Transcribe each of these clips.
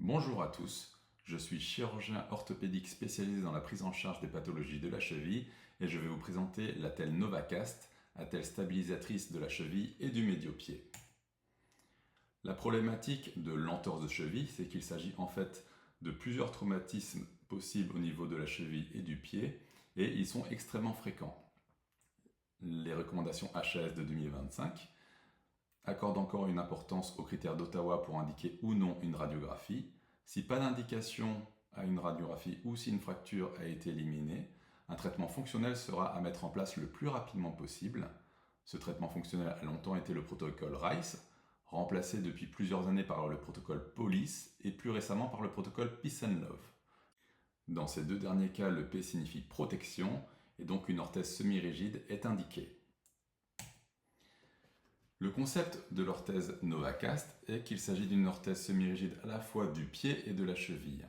Bonjour à tous, je suis chirurgien orthopédique spécialisé dans la prise en charge des pathologies de la cheville et je vais vous présenter l'attelle Novacast, attelle stabilisatrice de la cheville et du médio-pied. La problématique de l'entorse de cheville, c'est qu'il s'agit en fait de plusieurs traumatismes possibles au niveau de la cheville et du pied et ils sont extrêmement fréquents. Les recommandations HAS de 2025 accordent encore une importance aux critères d'Ottawa pour indiquer ou non une radiographie. Si pas d'indication à une radiographie ou si une fracture a été éliminée, un traitement fonctionnel sera à mettre en place le plus rapidement possible. Ce traitement fonctionnel a longtemps été le protocole RICE, remplacé depuis plusieurs années par le protocole POLICE et plus récemment par le protocole Peace and Love. Dans ces deux derniers cas, le P signifie protection et donc une orthèse semi-rigide est indiquée. Le concept de l'orthèse Novacast est qu'il s'agit d'une orthèse semi-rigide à la fois du pied et de la cheville.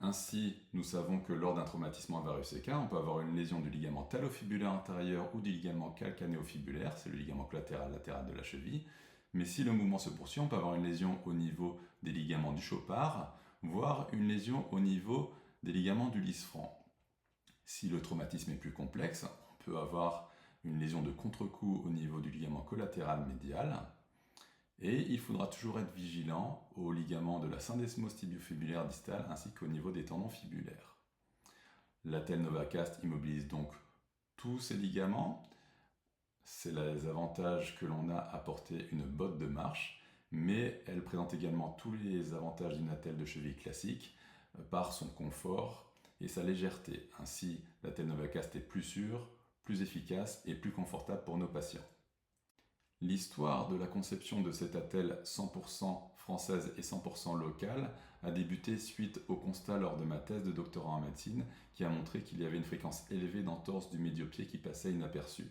Ainsi, nous savons que lors d'un traumatisme en varus équin, on peut avoir une lésion du ligament talofibulaire antérieur ou du ligament calcanéofibulaire, c'est le ligament collatéral latéral de la cheville. Mais si le mouvement se poursuit, on peut avoir une lésion au niveau des ligaments du chopard, voire une lésion au niveau des ligaments du lisfranc. Si le traumatisme est plus complexe, on peut avoir une lésion de contre-coup au niveau du ligament collatéral médial. Et il faudra toujours être vigilant aux ligaments de la syndesmose tibiofibulaire distale ainsi qu'au niveau des tendons fibulaires. L'attelle Novacast immobilise donc tous ces ligaments. C'est les avantages que l'on a à porter une botte de marche, mais elle présente également tous les avantages d'une attelle de cheville classique par son confort et sa légèreté. Ainsi, l'attelle Novacast est plus sûre, plus efficace et plus confortable pour nos patients. L'histoire de la conception de cette attelle 100% française et 100% locale a débuté suite au constat lors de ma thèse de doctorat en médecine qui a montré qu'il y avait une fréquence élevée d'entorse du médio-pied qui passait inaperçue.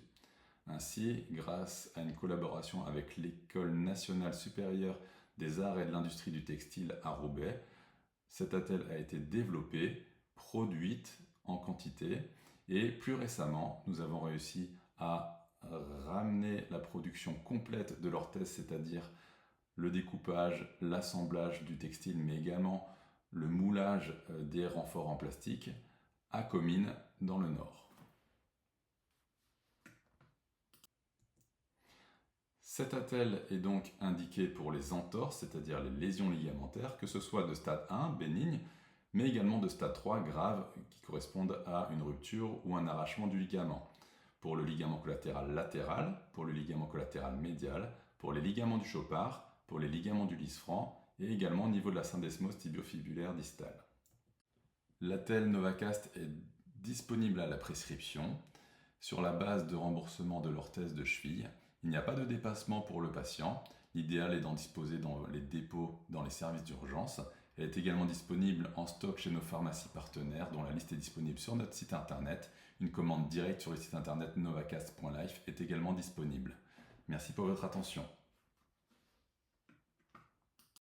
Ainsi, grâce à une collaboration avec l'École nationale supérieure des arts et de l'industrie du textile à Roubaix, cette attelle a été développée, produite en quantité et plus récemment, nous avons réussi à ramener la production complète de l'orthèse, c'est-à-dire le découpage, l'assemblage du textile, mais également le moulage des renforts en plastique à Comines dans le Nord. Cette attelle est donc indiquée pour les entorses, c'est-à-dire les lésions ligamentaires, que ce soit de stade 1, bénigne, mais également de stade 3, grave, qui correspondent à une rupture ou un arrachement du ligament. Pour le ligament collatéral latéral, pour le ligament collatéral médial, pour les ligaments du chopard, pour les ligaments du lisfranc et également au niveau de la syndesmose tibiofibulaire distale. L'attelle Novacast est disponible à la prescription sur la base de remboursement de l'orthèse de cheville. Il n'y a pas de dépassement pour le patient. L'idéal est d'en disposer dans les dépôts, dans les services d'urgence. Elle est également disponible en stock chez nos pharmacies partenaires, dont la liste est disponible sur notre site internet. Une commande directe sur le site internet novacast.life est également disponible. Merci pour votre attention.